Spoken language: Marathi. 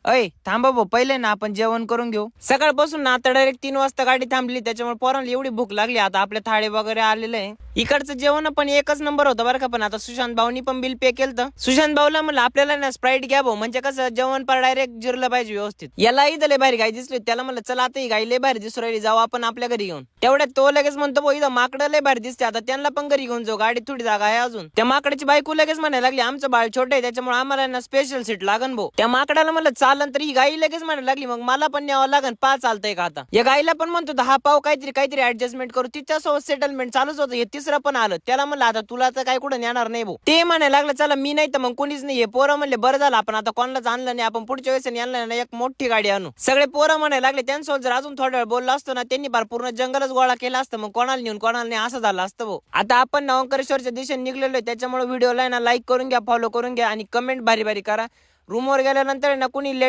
अय थांबा भाऊ, पहिले ना आपण जेवण करून घेऊ. सकाळपासून ना आता डायरेक्ट 3 वाजता गाडी थांबली, त्याच्यामुळे पोरांना एवढी भूक लागली. आता आपले थाळे वगैरे आलेले आहे. इकडचं जेवण पण एकच नंबर होतं बरं का. पण आता सुशांत भाऊनी पण बिल पे केलं. सुशांत भाऊला म्हणलं आपल्याला ना स्प्राईट घ्या भाऊ, म्हणजे कसं जेवण पण डायरेक्ट जिरलं पाहिजे व्यवस्थित. याला इथं लय भारी गाय दिसली, त्याला म्हणलं चला आता ही गाय लय भारी दिसू राहिली, जाऊ आपण आपल्या घरी घेऊन. तेवढ्यात तो लगेच म्हणतो भाऊ इथं माकडं लय भारी दिसते, आता त्यांना पण घरी घेऊन जाऊ, गाडीत थोडी जागा आहे अजून. त्या माकडाची बायको लगेच म्हणायला लागली आमचं बाळ छोटं आहे, त्याच्यामुळे आम्हाला ना स्पेशल सीट लागन भाऊ. त्या माकडाला म्हणलं चालन, तर ही गाई लगेच म्हणायला लागली मग मला पण न्यावं लागन, चालतंय का आता. या गाईला पण म्हणतो हा पाव काहीतरी काहीतरी ऍडजस्टमेंट करू, तिच्यासोबत सेटलमेंट चालूच होतं. हे तिसरं पण आलं, त्याला म्हणलं आता तुला तर काय कुठं नेणार नाही भाऊ. ते म्हणायला लागलं चला मी नाही तर मग कोणीच नाही. पोरं म्हणले बरं झालं आपण आता कोणालाच आणलं नाही, आपण पुढच्या वेळेस आणलं ना एक मोठी गाडी आणू. सगळे पोरं म्हणायला लागले. त्यांच्यासोबत जर अजून थोडा वेळ बोलला असतो ना, त्यांनी बार पूर्ण जंगलच गोळा केला असतं, मग कोणाला नेऊन कोणाला नाही असं झालं असतं भाऊ. आता आपण ना ओंकारेश्वरच्या दिशेने निघलेलो आहे, त्याच्यामुळे व्हिडिओला ना लाईक करून घ्या, फॉलो करून घ्या आणि कमेंट भारी भारी करा. रूमवर गेल्यानंतर ना कुणी लेट